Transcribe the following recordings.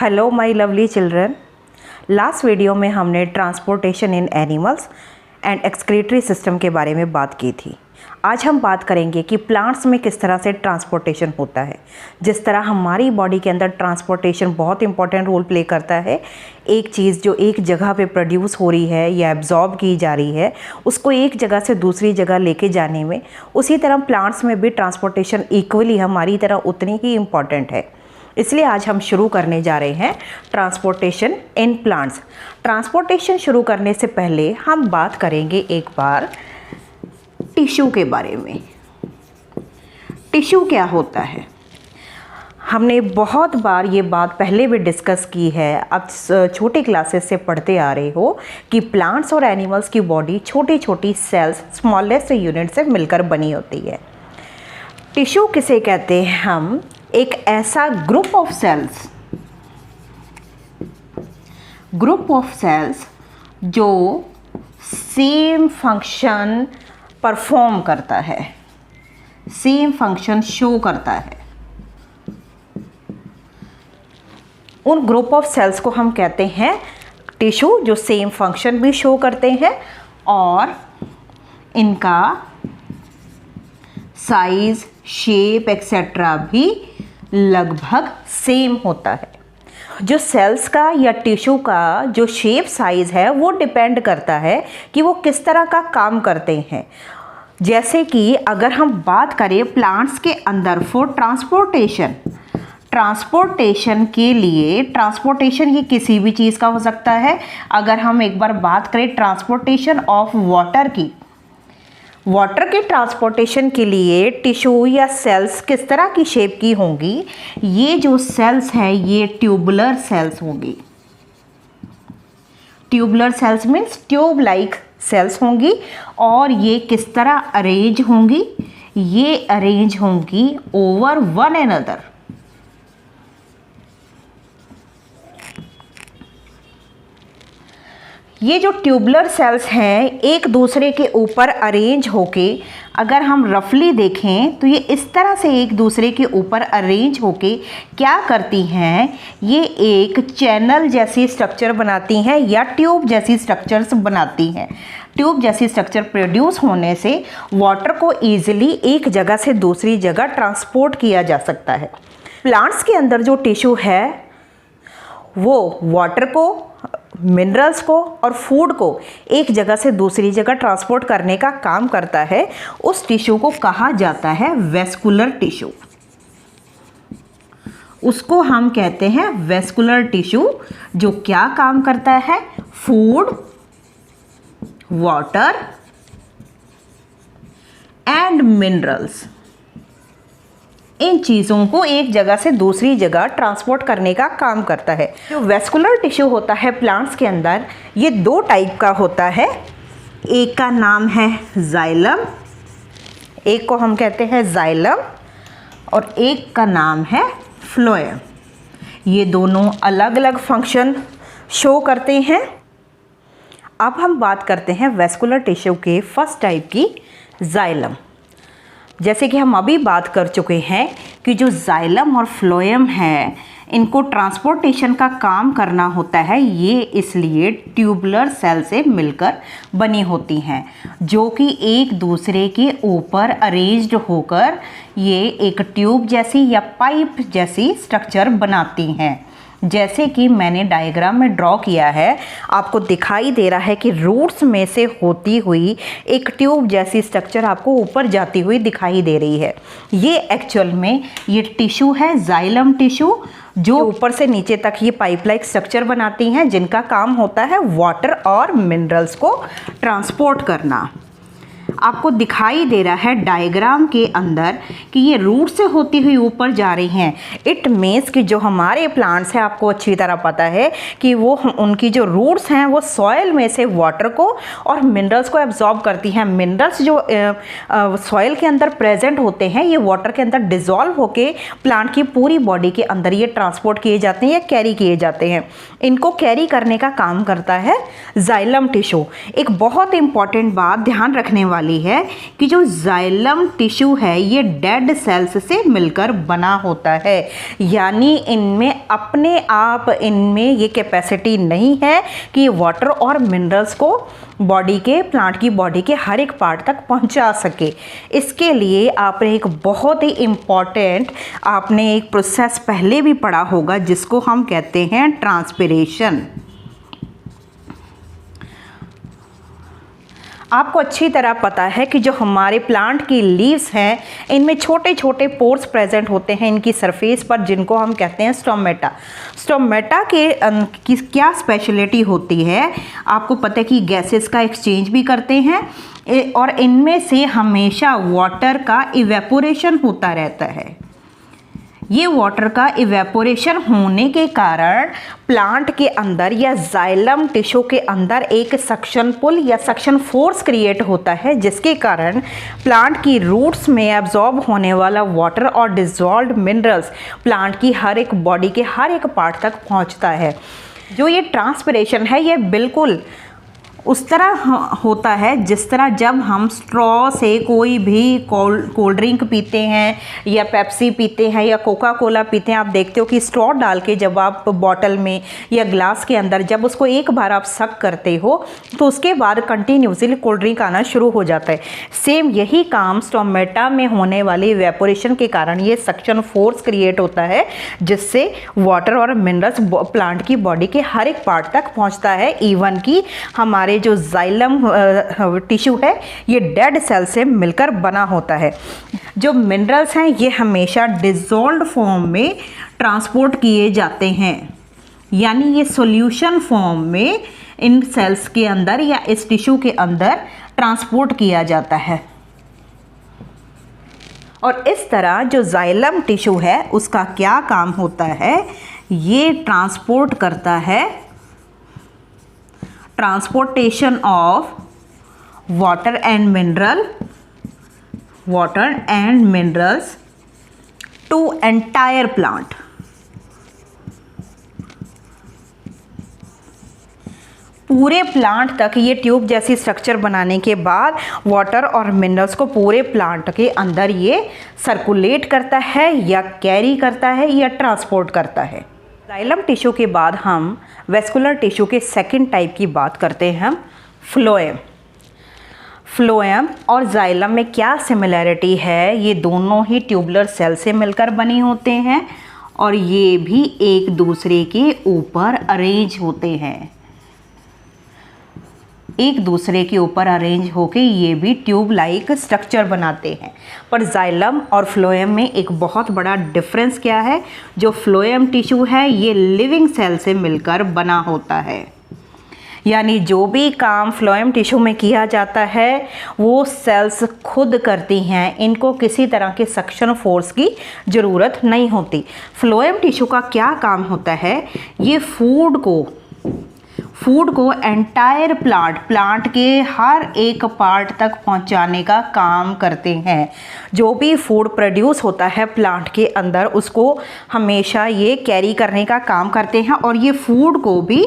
Hello my lovely children. Last video में हमने transportation in animals and excretory system के बारे में बात की थी। आज हम बात करेंगे कि प्लांट्स में किस तरह से ट्रांसपोर्टेशन होता है। जिस तरह हमारी बॉडी के अंदर ट्रांसपोर्टेशन बहुत इंपॉर्टेंट रोल प्ले करता है, एक चीज़ जो एक जगह पे प्रोड्यूस हो रही है या एब्जॉर्ब की जा रही है उसको एक जगह से दूसरी जगह लेके जाने में, उसी तरह प्लांट्स में भी ट्रांसपोर्टेशन इक्वली हमारी तरह उतनी ही इम्पॉर्टेंट है। इसलिए आज हम शुरू करने जा रहे हैं ट्रांसपोर्टेशन इन प्लांट्स। ट्रांसपोर्टेशन शुरू करने से पहले हम बात करेंगे एक बार टिश्यू के बारे में। टिश्यू क्या होता है? हमने बहुत बार ये बात पहले भी डिस्कस की है, अब छोटे क्लासेस से पढ़ते आ रहे हो कि प्लांट्स और एनिमल्स की बॉडी छोटी छोटी सेल्स, स्मॉलेस्ट यूनिट से मिलकर बनी होती है। टिश्यू किसे कहते हैं? हम एक ऐसा ग्रुप ऑफ सेल्स जो सेम फंक्शन परफॉर्म करता है, सेम फंक्शन शो करता है। उन ग्रुप ऑफ सेल्स को हम कहते हैं टिश्यू, जो सेम फंक्शन भी शो करते हैं और इनका साइज, शेप एक्सेट्रा भी लगभग सेम होता है। जो सेल्स का या टिश्यू का जो शेप साइज है वो डिपेंड करता है कि वो किस तरह का काम करते हैं। जैसे कि अगर हम बात करें प्लांट्स के अंदर फॉर ट्रांसपोर्टेशन के लिए, ट्रांसपोर्टेशन ये किसी भी चीज़ का हो सकता है। अगर हम एक बार बात करें ट्रांसपोर्टेशन ऑफ वाटर की, वाटर के ट्रांसपोर्टेशन के लिए टिश्यू या सेल्स किस तरह की शेप की होंगी? ये जो सेल्स हैं ये ट्यूबुलर सेल्स होंगी। Tubular cells means tube like cells होंगी और ये किस तरह अरेंज होंगी? ये अरेंज होंगी ओवर वन अनदर। ये जो ट्यूबुलर सेल्स हैं एक दूसरे के ऊपर अरेंज होके, अगर हम रफली देखें तो ये इस तरह से एक दूसरे के ऊपर अरेंज होके क्या करती हैं? ये एक चैनल जैसी स्ट्रक्चर बनाती हैं या ट्यूब जैसी स्ट्रक्चर्स बनाती हैं। ट्यूब जैसी स्ट्रक्चर प्रोड्यूस होने से वाटर को ईजिली एक जगह से दूसरी जगह ट्रांसपोर्ट किया जा सकता है। प्लांट्स के अंदर जो टिश्यू है वो वाटर को, मिनरल्स को और फूड को एक जगह से दूसरी जगह ट्रांसपोर्ट करने का काम करता है। उस टिश्यू को कहा जाता है वेस्कुलर टिश्यू। उसको हम कहते हैं वेस्कुलर टिश्यू, जो क्या काम करता है? फूड, वाटर एंड मिनरल्स, इन चीज़ों को एक जगह से दूसरी जगह ट्रांसपोर्ट करने का काम करता है। जो वेस्कुलर टिश्यू होता है प्लांट्स के अंदर, ये दो टाइप का होता है। एक का नाम है जाइलम, एक को हम कहते हैं जाइलम, और एक का नाम है फ्लोएम। ये दोनों अलग अलग फंक्शन शो करते हैं। अब हम बात करते हैं वेस्कुलर टिश्यू के फर्स्ट टाइप की, जाइलम। जैसे कि हम अभी बात कर चुके हैं कि जो जाइलम और फ्लोएम है इनको ट्रांसपोर्टेशन का काम करना होता है। ये इसलिए ट्यूबुलर सेल से मिलकर बनी होती हैं, जो कि एक दूसरे के ऊपर अरेंज्ड होकर ये एक ट्यूब जैसी या पाइप जैसी स्ट्रक्चर बनाती हैं। जैसे कि मैंने डायग्राम में ड्रॉ किया है, आपको दिखाई दे रहा है कि रूट्स में से होती हुई एक ट्यूब जैसी स्ट्रक्चर आपको ऊपर जाती हुई दिखाई दे रही है। ये एक्चुअल में ये टिश्यू है, जाइलम टिश्यू, जो ऊपर से नीचे तक ये पाइप लाइक स्ट्रक्चर बनाती हैं, जिनका काम होता है वाटर और मिनरल्स को ट्रांसपोर्ट करना। आपको दिखाई दे रहा है डायग्राम के अंदर कि ये रूट से होती हुई ऊपर जा रही हैं। इट मीन्स कि जो हमारे प्लांट्स हैं, आपको अच्छी तरह पता है कि वो उनकी जो रूट्स हैं वो सॉइल में से वाटर को और मिनरल्स को एब्जॉर्ब करती हैं। मिनरल्स जो सॉइल के अंदर प्रेजेंट होते हैं ये वाटर के अंदर डिज़ोल्व होके प्लांट की पूरी बॉडी के अंदर ये ट्रांसपोर्ट किए जाते हैं या कैरी किए जाते हैं। इनको कैरी करने का काम करता है जाइलम टिश्यू। एक बहुत इंपॉर्टेंट बात ध्यान रखने वाली वाली है कि जो जाइलम टिश्यू है ये डेड सेल्स से मिलकर बना होता है, यानी इनमें अपने आप इनमें ये कैपेसिटी नहीं है कि वाटर और मिनरल्स को बॉडी के प्लांट की बॉडी के हर एक पार्ट तक पहुंचा सके। इसके लिए आपने एक बहुत ही इम्पॉर्टेंट आपने एक प्रोसेस पहले भी पढ़ा होगा जिसको हम कहते हैं ट्रांसपिरेशन। आपको अच्छी तरह पता है कि जो हमारे प्लांट की लीव्स हैं इनमें छोटे छोटे पोर्स प्रेजेंट होते हैं इनकी सरफेस पर, जिनको हम कहते हैं स्टोमेटा। स्टोमेटा की क्या स्पेशलिटी होती है, आपको पता है कि गैसेस का एक्सचेंज भी करते हैं और इनमें से हमेशा वाटर का इवेपोरेशन होता रहता है। ये वाटर का इवेपोरेशन होने के कारण प्लांट के अंदर या जाइलम टिश्यू के अंदर एक सक्शन पुल या सक्शन फोर्स क्रिएट होता है, जिसके कारण प्लांट की रूट्स में एब्जॉर्ब होने वाला वाटर और डिसॉल्व्ड मिनरल्स प्लांट की हर एक बॉडी के हर एक पार्ट तक पहुंचता है। जो ये ट्रांसपिरेशन है ये बिल्कुल उस तरह होता है जिस तरह जब हम स्ट्रॉ से कोई भी कोल्ड ड्रिंक पीते हैं या पेप्सी पीते हैं या कोका कोला पीते हैं। आप देखते हो कि स्ट्रॉ डाल के जब आप बॉटल में या ग्लास के अंदर जब उसको एक बार आप सक करते हो तो उसके बाद कंटिन्यूसली कोल्ड ड्रिंक आना शुरू हो जाता है। सेम यही काम स्टोमेटा में होने वाली इवेपोरेशन के कारण ये सक्शन फोर्स क्रिएट होता है, जिससे वाटर और मिनरल्स प्लांट की बॉडी के हर एक पार्ट तक पहुँचता है। इवन कि हमारे जो जाइलम टिश्यू है ये डेड सेल से मिलकर बना होता है। जो मिनरल्स हैं ये हमेशा डिसॉल्व्ड फॉर्म में ट्रांसपोर्ट किए जाते हैं, यानी ये सॉल्यूशन फॉर्म में इन सेल्स के अंदर या इस टिश्यू के अंदर ट्रांसपोर्ट किया जाता है। और इस तरह जो जाइलम टिश्यू है उसका क्या काम होता है, ये ट्रांसपोर्ट करता है transportation of water and minerals to entire plant. पूरे प्लांट तक ये ट्यूब जैसी स्ट्रक्चर बनाने के बाद वाटर और मिनरल्स को पूरे प्लांट के अंदर ये सर्कुलेट करता है या कैरी करता है या ट्रांसपोर्ट करता है। जाइलम टिश्यू के बाद हम वेस्कुलर टिश्यू के सेकंड टाइप की बात करते हैं, हम फ्लोएम। फ्लोएम और जाइलम में क्या सिमिलैरिटी है, ये दोनों ही ट्यूबुलर सेल से मिलकर बने होते हैं और ये भी एक दूसरे के ऊपर अरेंज होते हैं। एक दूसरे के ऊपर अरेंज होके ये भी ट्यूब लाइक स्ट्रक्चर बनाते हैं। पर जाइलम और फ्लोएम में एक बहुत बड़ा डिफरेंस क्या है, जो फ्लोएम टिश्यू है ये लिविंग सेल से मिलकर बना होता है, यानी जो भी काम फ्लोएम टिश्यू में किया जाता है वो सेल्स खुद करती हैं, इनको किसी तरह के सक्शन फोर्स की ज़रूरत नहीं होती। फ्लोएम टिश्यू का क्या काम होता है, ये फूड को एंटायर प्लांट के हर एक पार्ट तक पहुंचाने का काम करते हैं। जो भी फूड प्रोड्यूस होता है प्लांट के अंदर उसको हमेशा ये कैरी करने का काम करते हैं और ये फूड को भी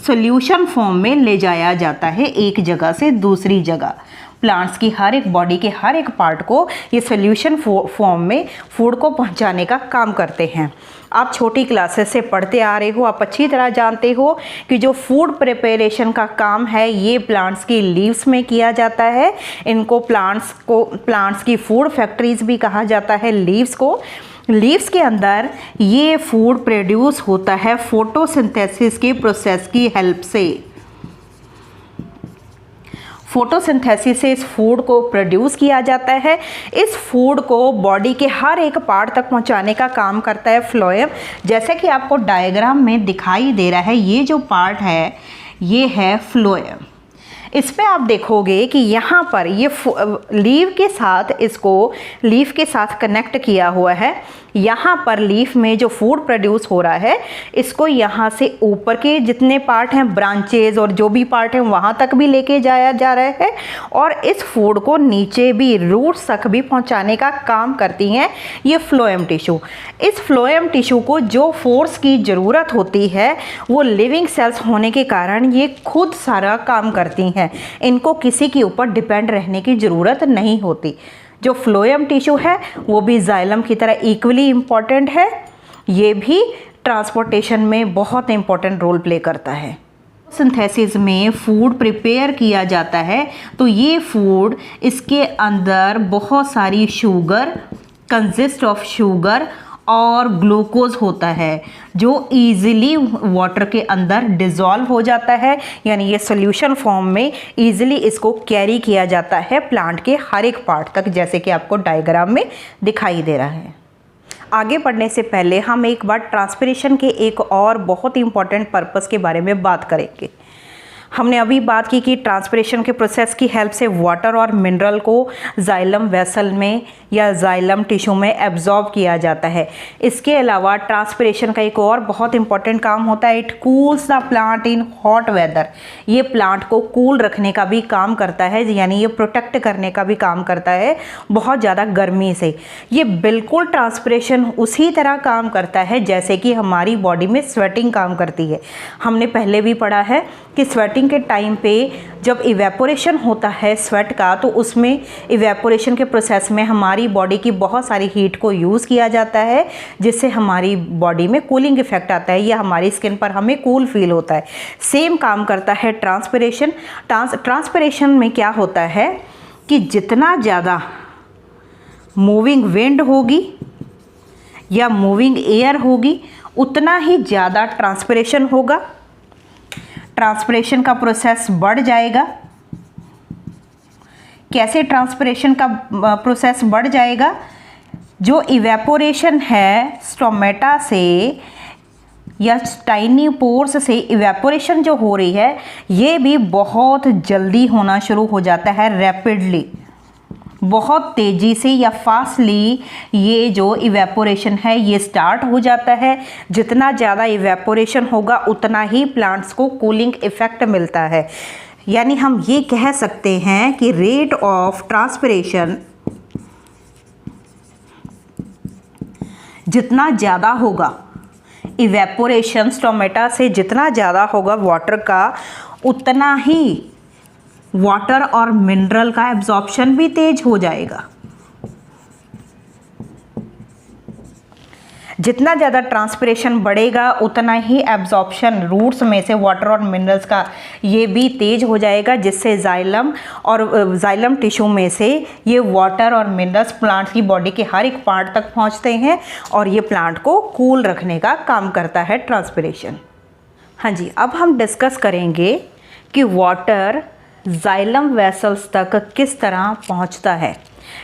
सॉल्यूशन फॉर्म में ले जाया जाता है एक जगह से दूसरी जगह। प्लांट्स की हर एक बॉडी के हर एक पार्ट को ये सॉल्यूशन फॉर्म में फूड को पहुंचाने का काम करते हैं। आप छोटी क्लासेस से पढ़ते आ रहे हो, आप अच्छी तरह जानते हो कि जो फूड प्रिपरेशन का काम है ये प्लांट्स की लीव्स में किया जाता है। इनको प्लांट्स की फूड फैक्ट्रीज भी कहा जाता है। लीव्स के अंदर ये फूड प्रोड्यूस होता है फोटोसिंथेसिस के प्रोसेस की हेल्प से। फोटोसिंथेसिस से इस फूड को प्रोड्यूस किया जाता है। इस फूड को बॉडी के हर एक पार्ट तक पहुंचाने का काम करता है फ्लोएम। जैसे कि आपको डायग्राम में दिखाई दे रहा है, ये जो पार्ट है ये है फ्लोएम। इस पे आप देखोगे कि यहाँ पर ये लीव के साथ कनेक्ट किया हुआ है। यहाँ पर लीफ में जो फूड प्रोड्यूस हो रहा है इसको यहाँ से ऊपर के जितने पार्ट हैं, ब्रांचेज और जो भी पार्ट हैं, वहाँ तक भी लेके जाया जा रहा है और इस फूड को नीचे भी रूट्स तक भी पहुँचाने का काम करती हैं ये फ्लोएम टिश्यू। इस फ्लोएम टिश्यू को जो फोर्स की ज़रूरत होती है वो लिविंग सेल्स होने के कारण ये खुद सारा काम करती हैं, इनको किसी के ऊपर डिपेंड रहने की ज़रूरत नहीं होती। जो फ्लोएम टिश्यू है वो भी जाइलम की तरह इक्वली इम्पॉर्टेंट है, ये भी ट्रांसपोर्टेशन में बहुत इम्पॉर्टेंट रोल प्ले करता है। सिंथेसिस में फूड प्रिपेयर किया जाता है तो ये फूड इसके अंदर बहुत सारी शुगर, कंसिस्ट ऑफ शुगर और ग्लूकोज होता है जो इजीली वाटर के अंदर डिज़ोल्व हो जाता है, यानी ये सॉल्यूशन फॉर्म में इजीली इसको कैरी किया जाता है प्लांट के हर एक पार्ट तक, जैसे कि आपको डायग्राम में दिखाई दे रहा है। आगे बढ़ने से पहले हम एक बार ट्रांसपिरेशन के एक और बहुत इंपॉर्टेंट पर्पस के बारे में बात करेंगे। हमने अभी बात की कि ट्रांसपिरेशन के प्रोसेस की हेल्प से वाटर और मिनरल को जाइलम वेसल में या जाइलम टिश्यू में एब्जॉर्ब किया जाता है। इसके अलावा ट्रांसपिरेशन का एक और बहुत इंपॉर्टेंट काम होता है, it cools the plant in hot weather. ये प्लांट को कूल रखने का भी काम करता है, यानी ये प्रोटेक्ट करने का भी काम करता है बहुत ज़्यादा गर्मी से। ये बिल्कुल ट्रांसपिरेशन उसी तरह काम करता है जैसे कि हमारी बॉडी में स्वेटिंग काम करती है। हमने पहले भी पढ़ा है कि स्वेटिंग के टाइम पे जब इवेपोरेशन होता है स्वेट का, तो उसमें इवेपोरेशन के प्रोसेस में हमारी बॉडी की बहुत सारी हीट को यूज़ किया जाता है जिससे हमारी बॉडी में कूलिंग इफेक्ट आता है या हमारी स्किन पर हमें कूल फील होता है। सेम काम करता है ट्रांसपिरेशन। ट्रांसपिरेशन में क्या होता है कि जितना ज़्यादा मूविंग विंड होगी या मूविंग एयर होगी उतना ही ज़्यादा ट्रांसपिरेशन होगा, ट्रांसपिरेशन का प्रोसेस बढ़ जाएगा। कैसे ट्रांसपिरेशन का प्रोसेस बढ़ जाएगा? जो इवेपोरेशन है स्टोमेटा से या टाइनी पोर्स से इवेपोरेशन जो हो रही है ये भी बहुत जल्दी होना शुरू हो जाता है, रैपिडली, बहुत तेज़ी से या फास्टली ये जो इवेपोरेशन है ये स्टार्ट हो जाता है। जितना ज़्यादा इवेपोरेशन होगा उतना ही प्लांट्स को कूलिंग इफ़ेक्ट मिलता है। यानी हम ये कह सकते हैं कि रेट ऑफ ट्रांसपिरेशन जितना ज़्यादा होगा, इवेपोरेशन स्टोमेटा से जितना ज़्यादा होगा वाटर का, उतना ही वाटर और मिनरल का एब्जॉर्प्शन भी तेज हो जाएगा। जितना ज़्यादा ट्रांसपिरेशन बढ़ेगा उतना ही एब्जॉर्प्शन रूट्स में से वाटर और मिनरल्स का ये भी तेज हो जाएगा, जिससे जाइलम टिश्यू में से ये वाटर और मिनरल्स प्लांट की बॉडी के हर एक पार्ट तक पहुंचते हैं और ये प्लांट को कूल रखने का काम करता है ट्रांसपिरेशन। हाँ जी, अब हम डिस्कस करेंगे कि वाटर जाइलम वेसल्स तक किस तरह पहुंचता है।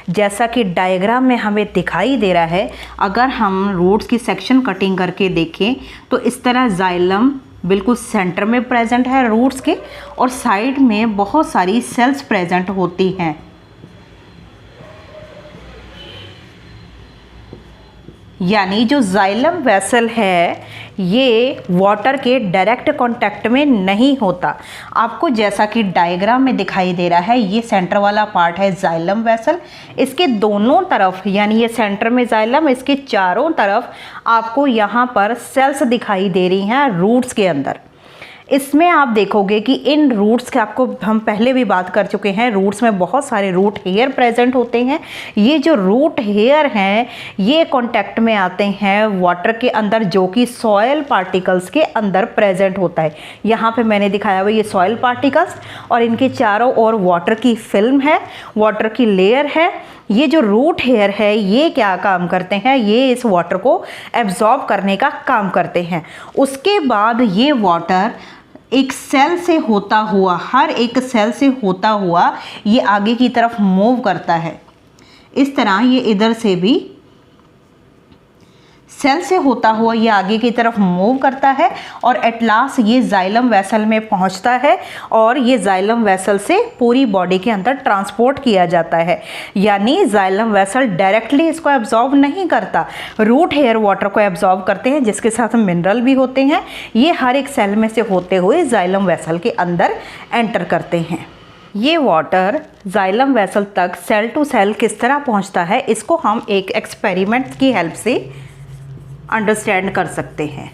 जैसा कि डायग्राम में हमें दिखाई दे रहा है, अगर हम रूट्स की सेक्शन कटिंग करके देखें तो इस तरह जाइलम बिल्कुल सेंटर में प्रेजेंट है रूट्स के, और साइड में बहुत सारी सेल्स प्रेजेंट होती हैं। यानी जो जाइलम वेसल है ये वाटर के डायरेक्ट कांटेक्ट में नहीं होता। आपको जैसा कि डायग्राम में दिखाई दे रहा है ये सेंटर वाला पार्ट है जाइलम वेसल, इसके दोनों तरफ यानी ये सेंटर में जाइलम, इसके चारों तरफ आपको यहाँ पर सेल्स दिखाई दे रही हैं रूट्स के अंदर। इसमें आप देखोगे कि इन रूट्स के, आपको हम पहले भी बात कर चुके हैं, रूट्स में बहुत सारे रूट हेयर प्रेजेंट होते हैं। ये जो रूट हेयर हैं ये कांटेक्ट में आते हैं वाटर के अंदर जो कि सॉयल पार्टिकल्स के अंदर प्रेजेंट होता है। यहाँ पे मैंने दिखाया हुआ ये सॉयल पार्टिकल्स, और इनके चारों ओर वाटर की फिल्म है, वाटर की लेयर है। ये जो रूट हेयर है ये क्या काम करते हैं, ये इस वाटर को एब्जॉर्ब करने का काम करते हैं। उसके बाद ये वाटर एक सेल से होता हुआ, हर एक सेल से होता हुआ ये आगे की तरफ मूव करता है। इस तरह ये इधर से भी सेल से होता हुआ ये आगे की तरफ मूव करता है और एट लास्ट ये जाइलम वेसल में पहुंचता है और ये जाइलम वेसल से पूरी बॉडी के अंदर ट्रांसपोर्ट किया जाता है। यानी जाइलम वेसल डायरेक्टली इसको एब्जॉर्ब नहीं करता, रूट हेयर वाटर को एब्जॉर्ब करते हैं जिसके साथ मिनरल भी होते हैं। ये हर एक सेल में से होते हुए जाइलम वेसल के अंदर एंटर करते हैं। ये वाटर जाइलम वेसल तक सेल टू सेल किस तरह पहुंचता है, इसको हम एक एक्सपेरिमेंट की हेल्प से अंडरस्टैंड कर सकते हैं।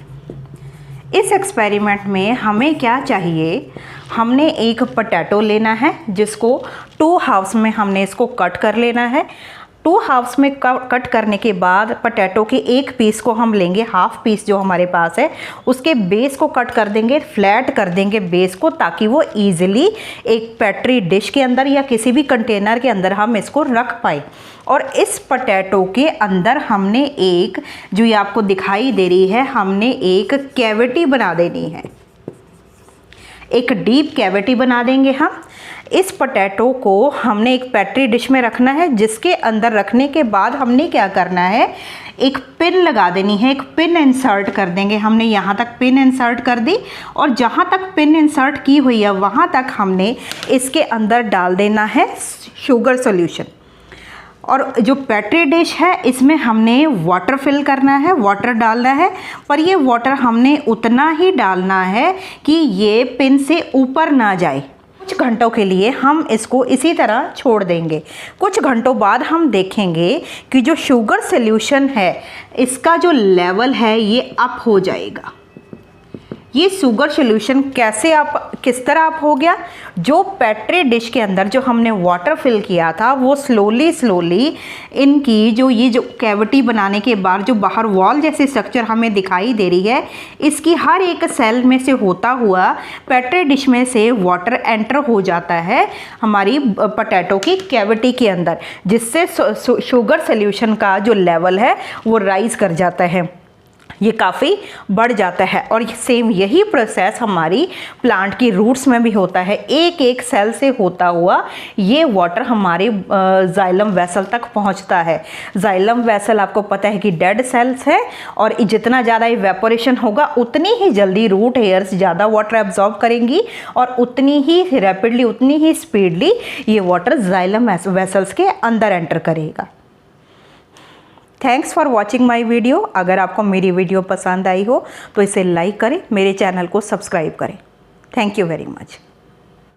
इस एक्सपेरिमेंट में हमें क्या चाहिए, हमने एक पोटैटो लेना है जिसको 2 हाफ्स में हमने इसको कट कर लेना है। 2 हाफ्स में कट करने के बाद पोटैटो के एक पीस को हम लेंगे, हाफ पीस जो हमारे पास है उसके बेस को कट कर देंगे, फ्लैट कर देंगे बेस को, ताकि वो ईजिली एक पेट्री डिश के अंदर या किसी भी कंटेनर के अंदर हम इसको रख पाए। और इस पोटैटो के अंदर हमने एक, जो ये आपको दिखाई दे रही है, हमने एक कैविटी बना देनी है, एक डीप कैविटी बना देंगे हम। इस पोटैटो को हमने एक पेट्री डिश में रखना है, जिसके अंदर रखने के बाद हमने क्या करना है, एक पिन लगा देनी है, एक पिन इंसर्ट कर देंगे। हमने यहाँ तक पिन इंसर्ट कर दी और जहाँ तक पिन इंसर्ट की हुई है वहाँ तक हमने इसके अंदर डाल देना है शुगर सॉल्यूशन। और जो पेट्री डिश है इसमें हमने वाटर फिल करना है, वाटर डालना है, पर ये वाटर हमने उतना ही डालना है कि ये पिन से ऊपर ना जाए। कुछ घंटों के लिए हम इसको इसी तरह छोड़ देंगे। कुछ घंटों बाद हम देखेंगे कि जो शुगर सॉल्यूशन है इसका जो लेवल है ये अप हो जाएगा। ये शुगर सॉल्यूशन कैसे आप, किस तरह आप हो गया, जो पेट्री डिश के अंदर जो हमने वाटर फिल किया था वो स्लोली इनकी ये जो कैविटी बनाने के बाद जो बाहर वॉल जैसी स्ट्रक्चर हमें दिखाई दे रही है, इसकी हर एक सेल में से होता हुआ पेट्री डिश में से वाटर एंटर हो जाता है हमारी पोटैटो की कैविटी के अंदर, जिससे शुगर सॉल्यूशन का जो लेवल है वो राइज कर जाता है, ये काफ़ी बढ़ जाता है। और सेम यही प्रोसेस हमारी प्लांट की रूट्स में भी होता है। एक एक सेल से होता हुआ ये वाटर हमारे जाइलम वेसल तक पहुंचता है। जाइलम वेसल आपको पता है कि डेड सेल्स है और जितना ज़्यादा इवेपोरेशन होगा उतनी ही जल्दी रूट हेयर्स ज़्यादा वाटर एब्जॉर्ब करेंगी और उतनी ही रैपिडली, उतनी ही स्पीडली ये वाटर जाइलम वेसल्स के अंदर एंटर करेगा। Thanks for watching my video. अगर आपको मेरी वीडियो पसंद आई हो तो इसे लाइक करें, मेरे चैनल को सब्सक्राइब करें। Thank you very much.